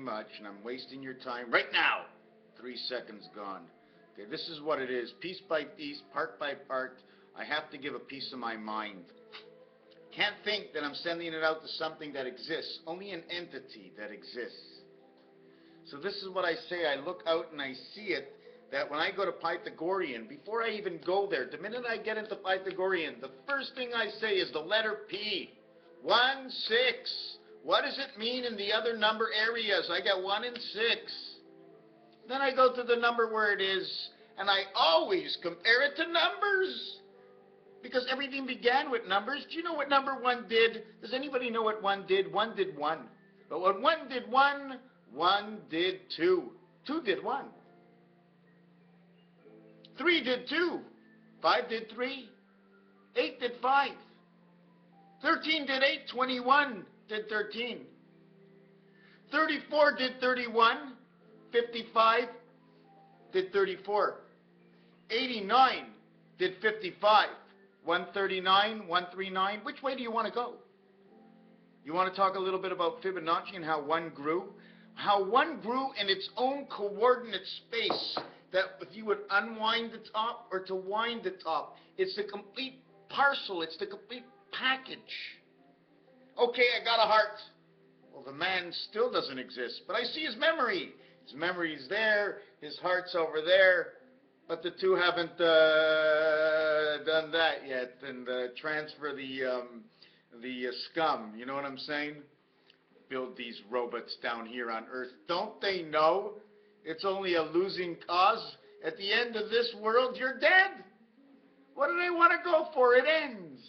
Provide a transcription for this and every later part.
much, and I'm wasting your time right now. 3 seconds gone. Okay, this is what it is. Piece by piece, part by part, I have to give a piece of my mind. Can't think that I'm sending it out to something that exists, only an entity that exists. So this is what I say. I look out and I see it, that when I go to Pythagorean, before I even go there, the minute I get into Pythagorean, the first thing I say is the letter P. 1, 6. What does it mean in the other number areas? I got 1 and 6. Then I go to the number where it is, and I always compare it to numbers. Because everything began with numbers. Do you know what number 1 did? Does anybody know what 1 did? 1 did 1. But when 1 did 1, 1 did 2. 2 did 1. 3 did 2. 5 did 3. 8 did 5. 13 did 8. 21 did 13. 34 did 31. 55 did 34. 89 did 55. 139, 139. Which way do you want to go? You want to talk a little bit about Fibonacci and how 1 grew? How 1 grew in its own coordinate space, that if you would unwind the top or to wind the top, it's the complete parcel, it's the complete package. Okay, I got a heart. Well, the man still doesn't exist, but I see his memory. His memory's there, his heart's over there, but the two haven't done that yet, and transfer the scum, you know what I'm saying? Build these robots down here on Earth. Don't they know it's only a losing cause? At the end of this world, you're dead. What do they want to go for? It ends.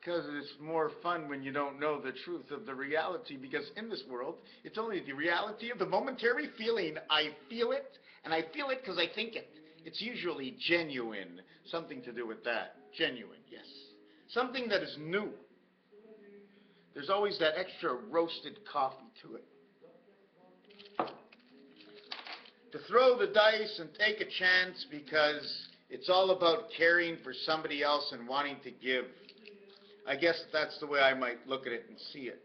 Because it's more fun when you don't know the truth of the reality, because in this world, it's only the reality of the momentary feeling. I feel it, and I feel it because I think it. It's usually genuine. Something to do with that. Genuine, yes. Something that is new. There's always that extra roasted coffee to it. To throw the dice and take a chance, because it's all about caring for somebody else and wanting to give. I guess that's the way I might look at it and see it.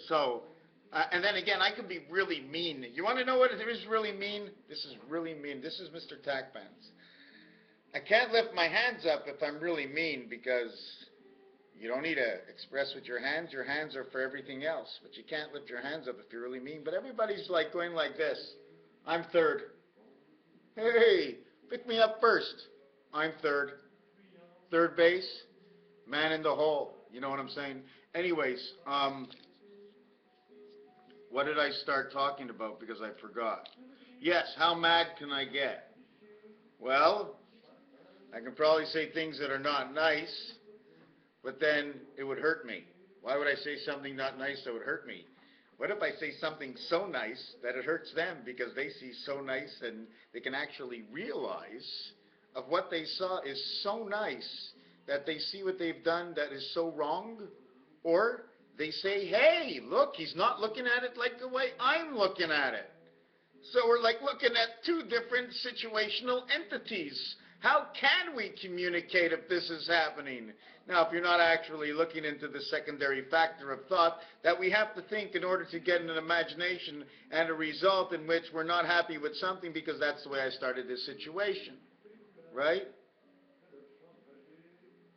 So, and then again, I can be really mean. You want to know what it is really mean? This is really mean. This is Mr. Tackpants. I can't lift my hands up if I'm really mean, because you don't need to express with your hands. Your hands are for everything else. But you can't lift your hands up if you're really mean. But everybody's like going like this. I'm third. Hey, pick me up first. I'm third. Third base. Man in the hole. You know what I'm saying? Anyways, what did I start talking about? Because I forgot. Yes, how mad can I get? Well, I can probably say things that are not nice, but then it would hurt me. Why would I say something not nice that would hurt me? What if I say something so nice that it hurts them, because they see so nice and they can actually realize of what they saw is so nice that they see what they've done that is so wrong? Or they say, hey, look, he's not looking at it like the way I'm looking at it. So we're like looking at two different situational entities. How can we communicate if this is happening? Now, if you're not actually looking into the secondary factor of thought, that we have to think in order to get an imagination and a result in which we're not happy with something, because that's the way I started this situation. Right?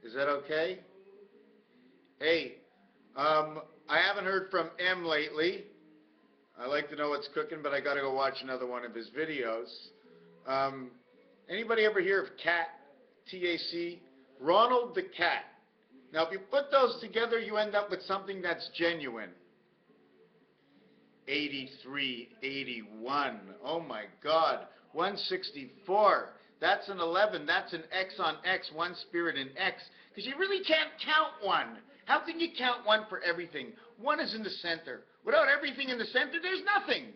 Is that okay? Hey, I haven't heard from M lately. I like to know what's cooking, but I got to go watch another one of his videos. Anybody ever hear of CAT? T-A-C? Ronald the Cat. Now, if you put those together, you end up with something that's genuine. 83, 81. Oh my God. 164. That's an 11. That's an X on X, one spirit in X. Because you really can't count one. How can you count one for everything? One is in the center. Without everything in the center, there's nothing.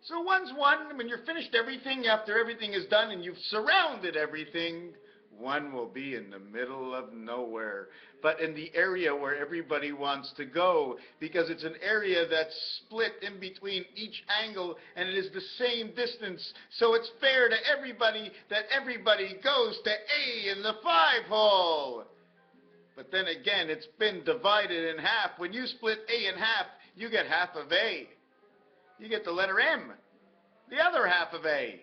So one's one. When you're finished everything, after everything is done and you've surrounded everything, one will be in the middle of nowhere, but in the area where everybody wants to go, because it's an area that's split in between each angle, and it is the same distance, so it's fair to everybody that everybody goes to A in the 5-hole. But then again, it's been divided in half. When you split A in half, you get half of A. You get the letter M, the other half of A.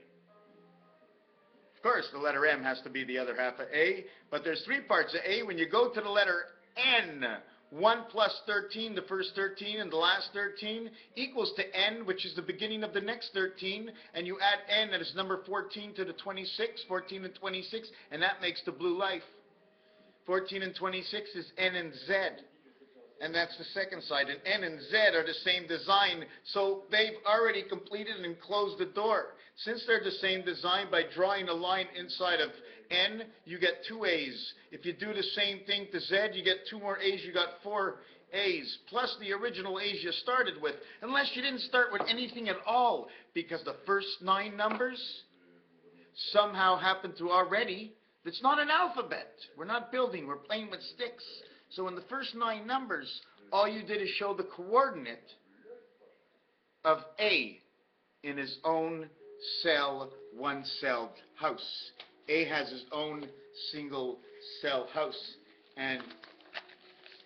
Of course, the letter M has to be the other half of A, but there's three parts of A. When you go to the letter N, 1 plus 13, the first 13 and the last 13, equals to N, which is the beginning of the next 13, and you add N, that is number 14 to the 26, 14 and 26, and that makes the blue life. 14 and 26 is N and Z. And that's the second side. And N and Z are the same design, so they've already completed and closed the door. Since they're the same design, by drawing a line inside of N, you get 2 A's. If you do the same thing to Z, you get 2 more A's, you got 4 A's, plus the original A's you started with, unless you didn't start with anything at all, because the first 9 numbers somehow happen to already. It's not an alphabet. We're not building, we're playing with sticks. So in the first 9 numbers, all you did is show the coordinate of A in his own cell, one-celled house. A has his own single-cell house. And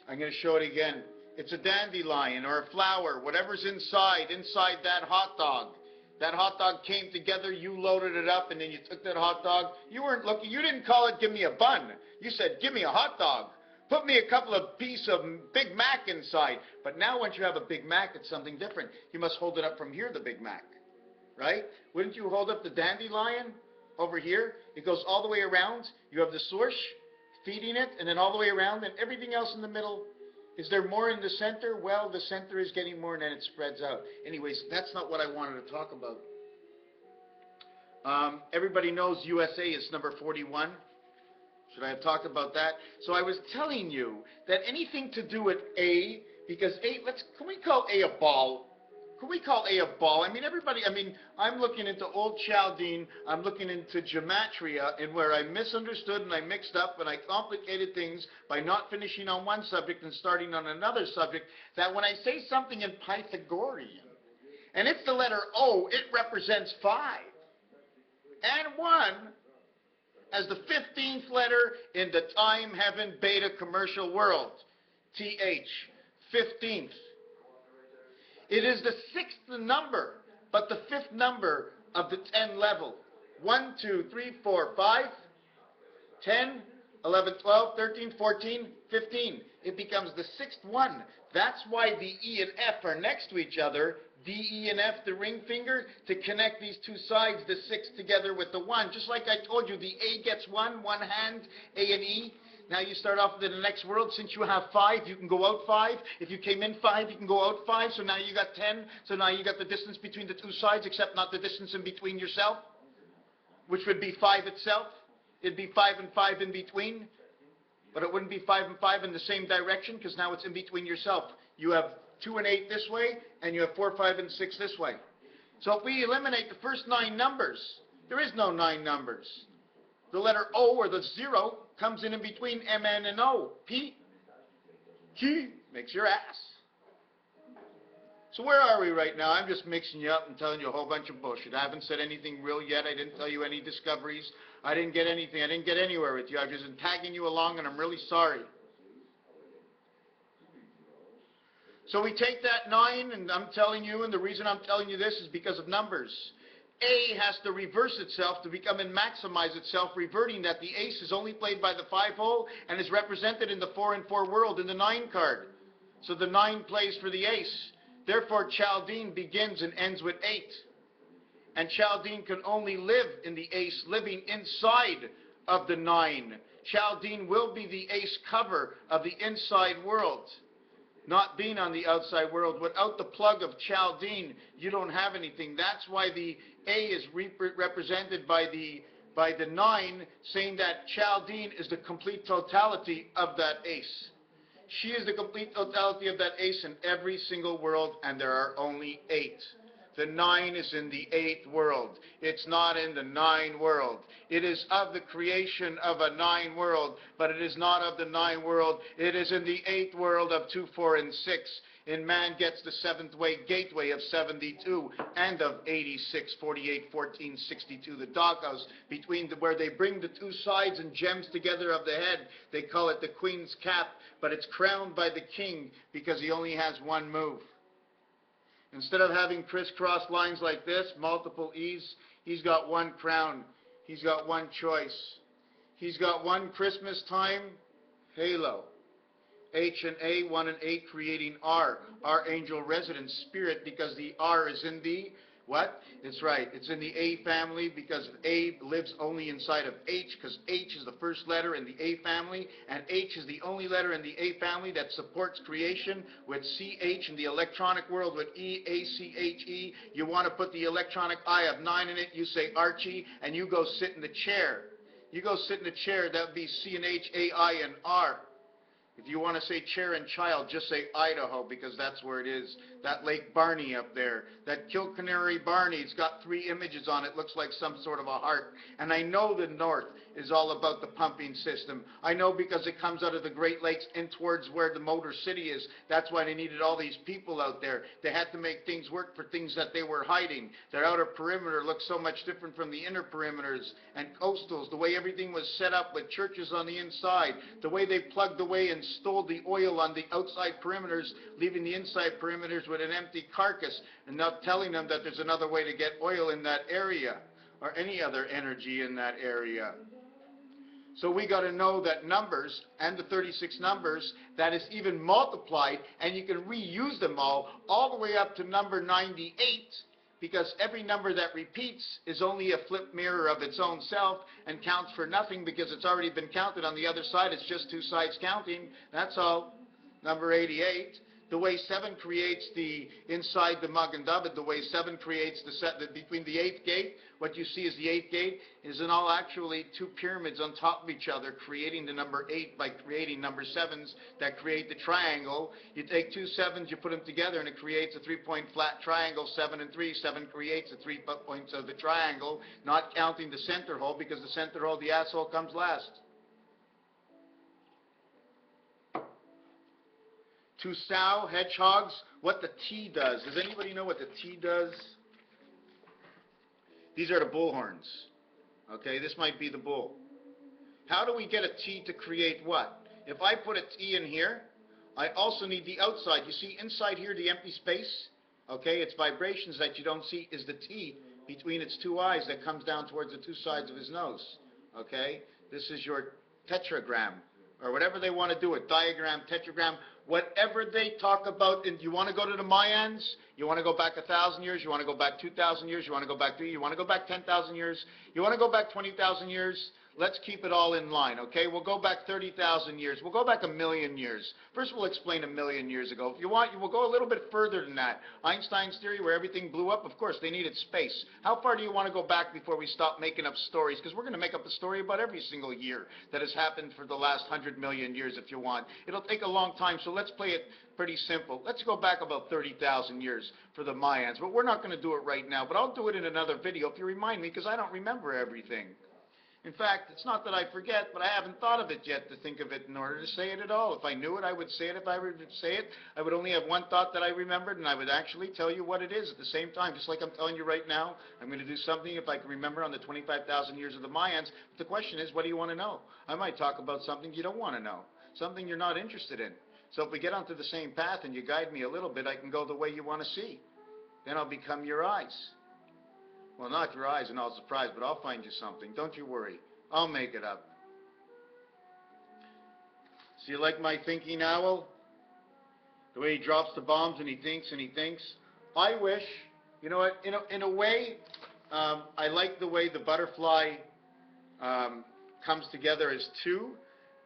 I'm going to show it again. It's a dandelion or a flower, whatever's inside that hot dog. That hot dog came together, you loaded it up, and then you took that hot dog. You weren't looking, you didn't call it, give me a bun. You said, give me a hot dog. Put me a couple of pieces of Big Mac inside. But now once you have a Big Mac, it's something different. You must hold it up from here, the Big Mac. Right? Wouldn't you hold up the dandelion over here? It goes all the way around. You have the swoosh, feeding it, and then all the way around, and everything else in the middle. Is there more in the center? Well, the center is getting more, and then it spreads out. Anyways, that's not what I wanted to talk about. Everybody knows USA is number 41. Should I have talked about that? So I was telling you that anything to do with A, because A, can we call A a ball? Can we call A a ball? I mean, everybody, I'm looking into Old Chaldean, I'm looking into Gematria, and where I misunderstood and I mixed up and I complicated things by not finishing on one subject and starting on another subject, that when I say something in Pythagorean, and it's the letter O, it represents 5. And 1 as the 15th letter in the time, heaven, beta, commercial world. TH, 15th. It is the 6th number, but the 5th number of the 10 level. 1, 2, 3, 4, 5, 10, 11, 12, 13, 14, 15. It becomes the 6th one. That's why the E and F are next to each other. D, E, and F, the ring finger, to connect these two sides, the 6 together with the 1. Just like I told you, the A gets 1 hand, A and E. Now you start off in the next world. Since you have 5, you can go out 5. If you came in 5, you can go out 5. So now you got 10. So now you got the distance between the two sides, except not the distance in between yourself, which would be 5 itself. It'd be 5 and 5 in between. But it wouldn't be 5 and 5 in the same direction, because now it's in between yourself. You have 2 and 8 this way, and you have 4, 5, and 6 this way. So if we eliminate the first 9 numbers, there is no 9 numbers. The letter O, or the 0, comes in between M, N, and O. P, Q, makes your ass. So where are we right now? I'm just mixing you up and telling you a whole bunch of bullshit. I haven't said anything real yet. I didn't tell you any discoveries. I didn't get anything. I didn't get anywhere with you. I've just been tagging you along, and I'm really sorry. So we take that 9, and I'm telling you, and the reason I'm telling you this is because of numbers. A has to reverse itself to become and maximize itself, reverting that the ace is only played by the 5-hole and is represented in the 4 and 4 world in the 9 card. So the 9 plays for the ace. Therefore, Chaldean begins and ends with 8. And Chaldean can only live in the ace, living inside of the 9. Chaldean will be the ace cover of the inside world, not being on the outside world. Without the plug of Chaldean, you don't have anything. That's why the A is represented by the 9, saying that Chaldean is the complete totality of that ace. She is the complete totality of that ace in every single world, and there are only 8. The 9 is in the 8th world. It's not in the 9 world. It is of the creation of a 9 world, but it is not of the 9 world. It is in the 8th world of 2, 4, and 6. In man gets the 7th way gateway of 72 and of 86, 48, 14, 62. The doghouse between where they bring the two sides and gems together of the head. They call it the queen's cap, but it's crowned by the king because he only has one move. Instead of having crisscross lines like this, multiple E's, he's got one crown. He's got one choice. He's got one Christmas time halo. H and A, 1 and 8 creating R, Archangel Resident Spirit, because the R is in the what? It's right. It's in the A family because A lives only inside of H, because H is the first letter in the A family, and H is the only letter in the A family that supports creation with CH in the electronic world with EACHE. You want to put the electronic I of 9 in it, you say Archie, and you go sit in the chair. You go sit in the chair, that would be C and H, A, I, and R. If you want to say chair and child, just say Idaho, because that's where it is. That Lake Barney up there. That Kilkenary Barney, it's got 3 images on it. Looks like some sort of a heart. And I know the north is all about the pumping system. I know because it comes out of the Great Lakes in towards where the Motor City is. That's why they needed all these people out there. They had to make things work for things that they were hiding. Their outer perimeter looked so much different from the inner perimeters and coastals. The way everything was set up with churches on the inside. The way they plugged away and stole the oil on the outside perimeters, leaving the inside perimeters with an empty carcass, and not telling them that there's another way to get oil in that area or any other energy in that area. So we got to know that numbers and the 36 numbers, that is even multiplied, and you can reuse them all the way up to number 98, because every number that repeats is only a flip mirror of its own self and counts for nothing because it's already been counted on the other side. It's just 2 sides counting. That's all. Number 88. The way 7 creates the inside the Magen David, the way 7 creates between the 8th gate, what you see is the 8th gate is in all actually 2 pyramids on top of each other, creating the number 8 by creating number 7s that create the triangle. You take 2 7s, you put them together, and it creates a 3-point flat triangle, 7 and 3. 7 creates the 3 points of the triangle, not counting the center hole, because the center hole, the asshole, comes last. To sow, hedgehogs, what the T does. Does anybody know what the T does? These are the bull horns. Okay, this might be the bull. How do we get a T to create what? If I put a T in here, I also need the outside. You see inside here, the empty space? Okay, its vibrations that you don't see is the T between its 2 eyes that comes down towards the 2 sides of his nose. Okay, this is your tetragram, or whatever they want to do it, diagram, tetragram, whatever they talk about. And you want to go to the Mayans? You want to go back 1,000 years? You want to go back 2,000 years? You want to go back 3? You want to go back 10,000 years? You want to go back 20,000 years? Let's keep it all in line, okay? We'll go back 30,000 years. We'll go back 1,000,000 years. First, we'll explain 1,000,000 years ago. If you want, we'll go a little bit further than that. Einstein's theory, where everything blew up, of course, they needed space. How far do you want to go back before we stop making up stories? Because we're going to make up a story about every single year that has happened for the last 100 million years, if you want. It'll take a long time, so let's play it pretty simple. Let's go back about 30,000 years for the Mayans. But we're not going to do it right now, but I'll do it in another video if you remind me, because I don't remember everything. In fact, it's not that I forget, but I haven't thought of it yet to think of it in order to say it at all. If I knew it, I would say it. If I were to say it, I would only have one thought that I remembered, and I would actually tell you what it is at the same time. Just like I'm telling you right now, I'm going to do something if I can remember on the 25,000 years of the Mayans. But the question is, what do you want to know? I might talk about something you don't want to know, something you're not interested in. So if we get onto the same path and you guide me a little bit, I can go the way you want to see. Then I'll become your eyes. Well, not your eyes and all surprise, but I'll find you something. Don't you worry. I'll make it up. So you like my thinking owl? The way he drops the bombs and he thinks and he thinks? I wish, you know what, in a way, I like the way the butterfly comes together as 2.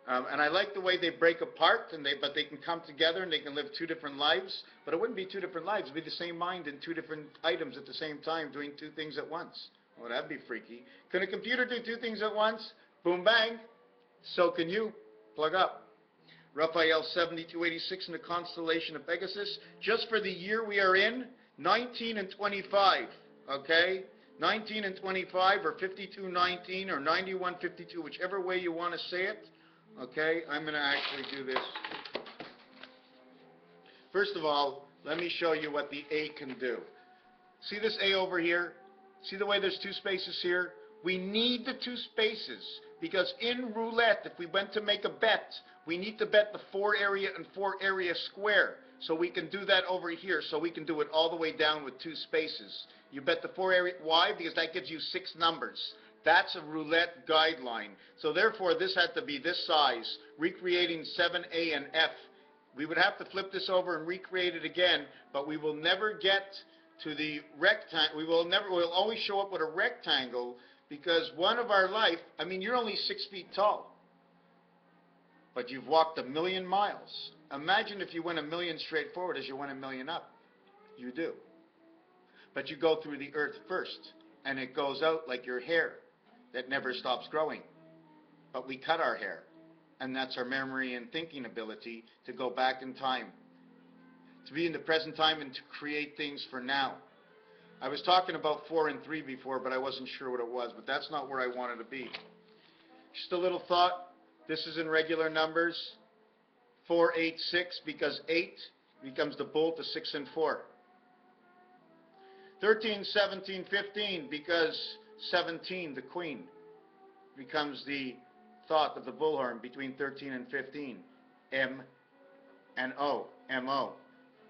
And I like the way they break apart, but they can come together and they can live 2 different lives. But it wouldn't be 2 different lives. It would be the same mind in 2 different items at the same time, doing 2 things at once. Well, that'd be freaky. Can a computer do 2 things at once? Boom, bang. So can you. Plug up. Raphael 7286 in the constellation of Pegasus. Just for the year we are in, 19 and 25. Okay? 19 and 25, or 5219, or 9152, whichever way you want to say it. Okay, I'm going to actually do this. First of all, let me show you what the A can do. See this A over here? See the way there's 2 spaces here? We need the 2 spaces, because in roulette, if we went to make a bet, we need to bet the 4 area and 4 area square. So we can do that over here, so we can do it all the way down with 2 spaces. You bet the 4 area. Why? Because that gives you 6 numbers. That's a roulette guideline. So therefore, this had to be this size, recreating 7A and F. We would have to flip this over and recreate it again, but we will never get to the rectangle. We'll always show up with a rectangle, because one of our life, I mean, you're only 6 feet tall, but you've walked 1,000,000 miles. Imagine if you went 1,000,000 straight forward as you went 1,000,000 up. You do. But you go through the earth first, and it goes out like your hair that never stops growing. But we cut our hair, and that's our memory and thinking ability to go back in time, to be in the present time and to create things for now. I was talking about 4 and 3 before, but I wasn't sure what it was, but that's not where I wanted to be. Just a little thought. This is in regular numbers. 4, 8, 6, because 8 becomes the bull to 6 and 4. 13, 17, 15, because 17, the queen, becomes the thought of the bullhorn between 13 and 15. M and O, M-O,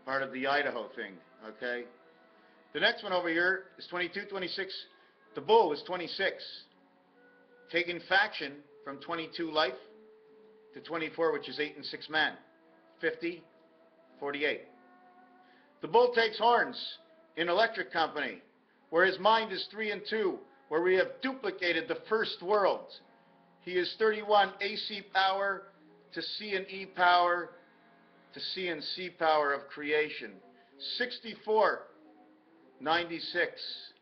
part of the Idaho thing, okay? The next one over here is 22, 26. The bull is 26. Taking faction from 22 life to 24, which is 8 and 6 man. 50, 48. The bull takes horns in electric company, where his mind is 3 and 2, where we have duplicated the first world. He is 31 AC power to C and E power to C and C power of creation. 64, 96.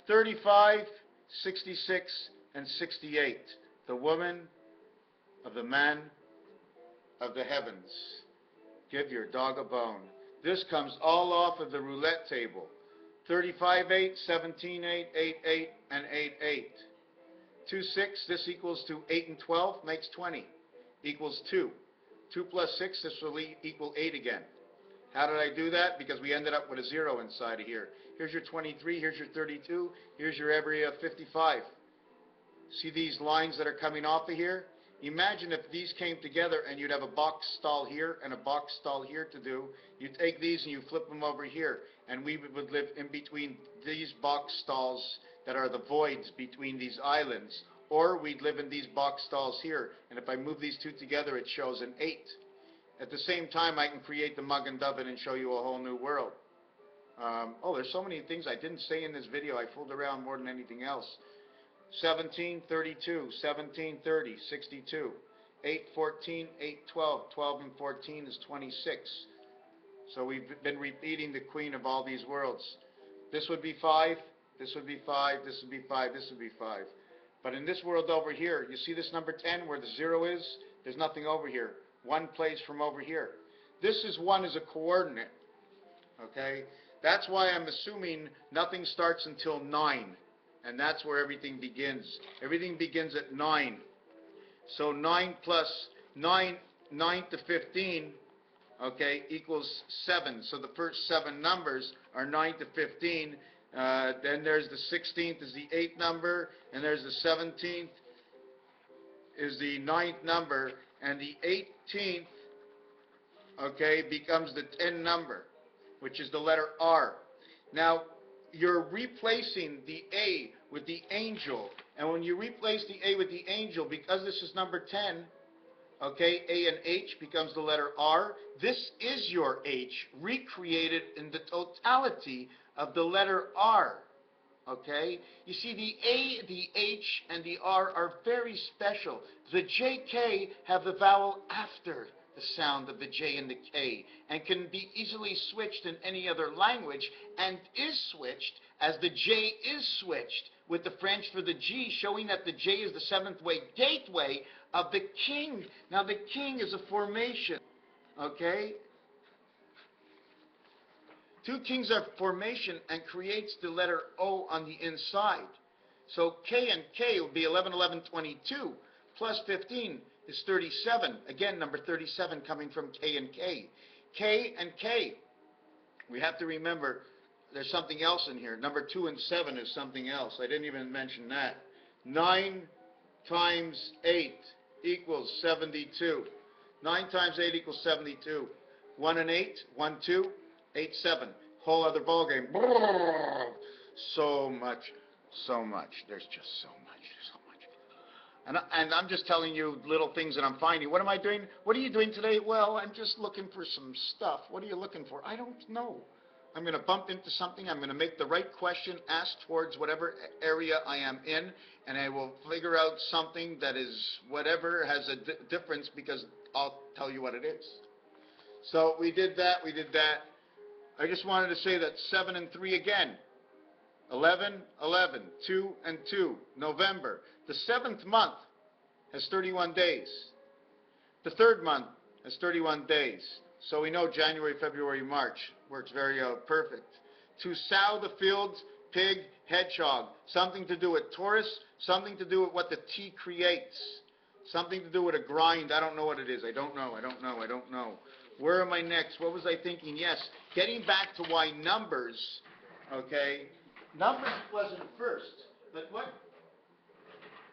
35, 66, and 68. The woman of the man of the heavens. Give your dog a bone. This comes all off of the roulette table. 35, 8, 17, 8, 8, 8, and 8, 8. 2, 6, this equals to 8 and 12, makes 20, equals 2. 2 plus 6, this will equal 8 again. How did I do that? Because we ended up with a 0 inside of here. Here's your 23, here's your 32, here's your area of 55. See these lines that are coming off of here? Imagine if these came together and you'd have a box stall here and a box stall here to do. You take these and you flip them over here, and we would live in between these box stalls that are the voids between these islands, or we'd live in these box stalls here, and if I move these two together it shows an 8. At the same time, I can create the mug and dove it and show you a whole new world. There's so many things I didn't say in this video. I fooled around more than anything else. 17, 32, 17, 30, 62, 8, 14, 8, 12, 12 and 14 is 26. So we've been repeating the queen of all these worlds. This would be 5, this would be 5, this would be 5, this would be 5. But in this world over here, you see this number 10 where the 0 is? There's nothing over here. 1 plays from over here. This is 1 as a coordinate. Okay? That's why I'm assuming nothing starts until 9. And that's where everything begins. Everything begins at 9. So 9 plus 9 to 15, okay, equals 7. So the first 7 numbers are 9 to 15. Then there's the 16th is the 8th number, and there's the 17th is the 9th number, and the 18th, okay, becomes the 10 number, which is the letter R. Now, you're replacing the A with the angel, and when you replace the A with the angel, because this is number 10, okay, A and H becomes the letter R. This is your H, recreated in the totality of the letter R, okay? You see, the A, the H, and the R are very special. The JK have the vowel after the sound of the J and the K, and can be easily switched in any other language, and is switched as the J is switched with the French for the G, showing that the J is the 7th way gateway of the king. Now the king is a formation, okay? 2 kings are formation and creates the letter O on the inside. So K and K will be 11, 11, 22, plus 15 is 37. Again, number 37 coming from K and K. K and K. We have to remember there's something else in here. Number 2 and 7 is something else. I didn't even mention that. 9 times 8 equals 72. 9 times 8 equals 72. 1 and 8, 1, 2, 8, 7. Whole other ballgame. So much. There's just so much. And I'm just telling you little things that I'm finding. What am I doing? What are you doing today? Well, I'm just looking for some stuff. What are you looking for? I don't know. I'm going to bump into something. I'm going to make the right question, ask towards whatever area I am in, and I will figure out something that is whatever has a difference, because I'll tell you what it is. So we did that. I just wanted to say that 7 and 3 again. 11, 11, 2 and 2, November. The 7th month has 31 days. The 3rd month has 31 days. So we know January, February, March works very perfect. To sow the fields, pig, hedgehog. Something to do with Taurus, something to do with what the T creates. Something to do with a grind. I don't know what it is. I don't know. Where am I next? What was I thinking? Yes, getting back to why numbers, okay? Numbers wasn't first, but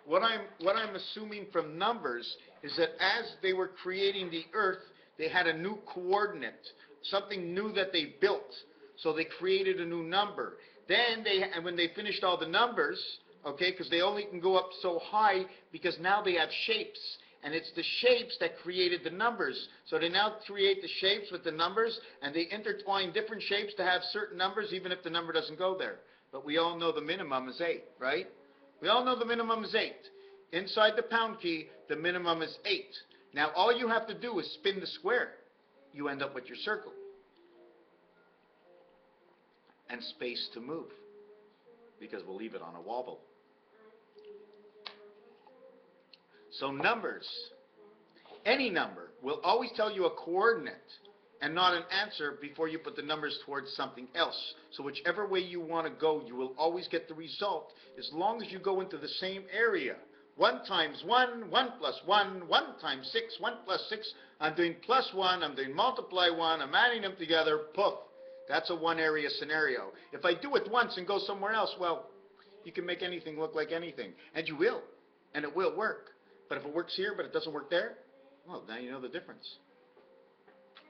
what I'm assuming from numbers is that as they were creating the earth, they had a new coordinate, something new that they built. So they created a new number. Then and when they finished all the numbers, okay, because they only can go up so high because now they have shapes. And it's the shapes that created the numbers. So they now create the shapes with the numbers, and they intertwine different shapes to have certain numbers, even if the number doesn't go there. But we all know the minimum is 8, right? We all know the minimum is 8. Inside the pound key, the minimum is 8. Now, all you have to do is spin the square. You end up with your circle. And space to move, because we'll leave it on a wobble. So numbers, any number, will always tell you a coordinate and not an answer before you put the numbers towards something else. So whichever way you want to go, you will always get the result as long as you go into the same area. 1 times 1, 1 plus 1, 1 times 6, 1 plus 6. I'm doing plus 1, I'm doing multiply 1, I'm adding them together, poof. That's a one area scenario. If I do it once and go somewhere else, well, you can make anything look like anything. And you will. And it will work. But if it works here but it doesn't work there, well, now you know the difference.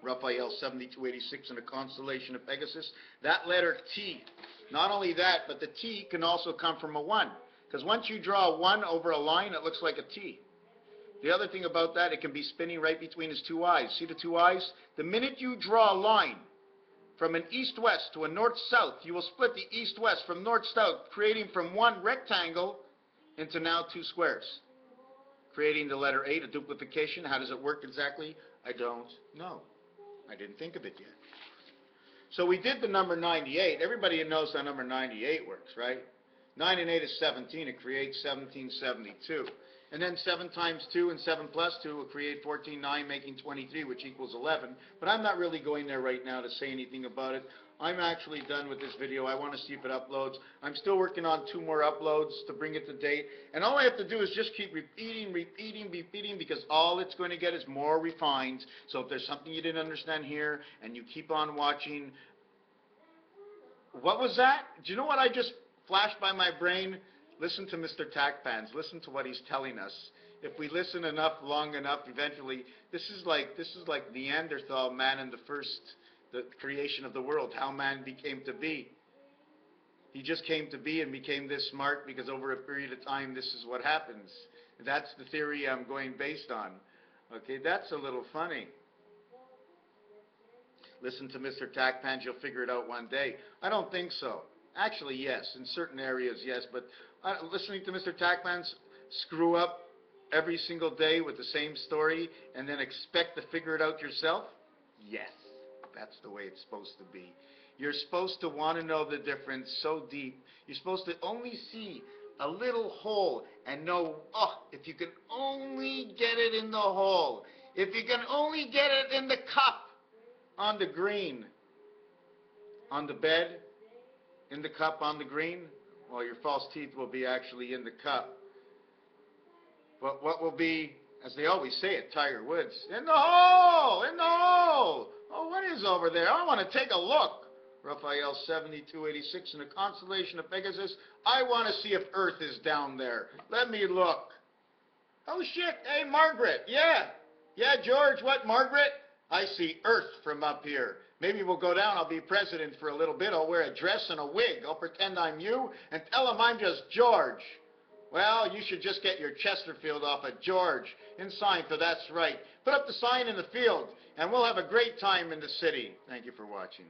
Raphael 7286 in the constellation of Pegasus. That letter T, not only that, but the T can also come from a 1. Because once you draw a 1 over a line, it looks like a T. The other thing about that, it can be spinning right between his 2 eyes. See the 2 eyes? The minute you draw a line from an east-west to a north-south, you will split the east-west from north-south, creating from 1 rectangle into now 2 squares. Creating the letter 8, a duplication. How does it work exactly? I don't know. I didn't think of it yet. So we did the number 98. Everybody knows how number 98 works, right? 9 and 8 is 17. It creates 1772. And then 7 times 2 and 7 plus 2 will create 14, 9, making 23, which equals 11. But I'm not really going there right now to say anything about it. I'm actually done with this video. I want to see if it uploads. I'm still working on 2 more uploads to bring it to date. And all I have to do is just keep repeating, because all it's going to get is more refined. So if there's something you didn't understand here and you keep on watching. What was that? Do you know what I just flashed by my brain? Listen to Mr. Tackpans. Listen to what he's telling us. If we listen enough, long enough, eventually, this is like Neanderthal man in the creation of the world, how man became to be. He just came to be and became this smart because over a period of time, this is what happens. That's the theory I'm going based on. Okay, that's a little funny. Listen to Mr. Tackpans, you'll figure it out one day. I don't think so. Actually, yes. In certain areas, yes. But listening to Mr. Tackpans screw up every single day with the same story and then expect to figure it out yourself? Yes. That's the way it's supposed to be. You're supposed to want to know the difference so deep. You're supposed to only see a little hole and know, oh, if you can only get it in the hole, if you can only get it in the cup, on the green, on the bed, in the cup, on the green, well, your false teeth will be actually in the cup. But what will be, as they always say at Tiger Woods, in the hole, in the hole. Oh, what is over there? I want to take a look. Raphael 7286 in the constellation of Pegasus. I want to see if Earth is down there. Let me look. Oh, shit. Hey, Margaret. Yeah. Yeah, George. What, Margaret? I see Earth from up here. Maybe we'll go down. I'll be president for a little bit. I'll wear a dress and a wig. I'll pretend I'm you and tell them I'm just George. Well, you should just get your Chesterfield off of George in sign for that's right. Put up the sign in the field, and we'll have a great time in the city. Thank you for watching.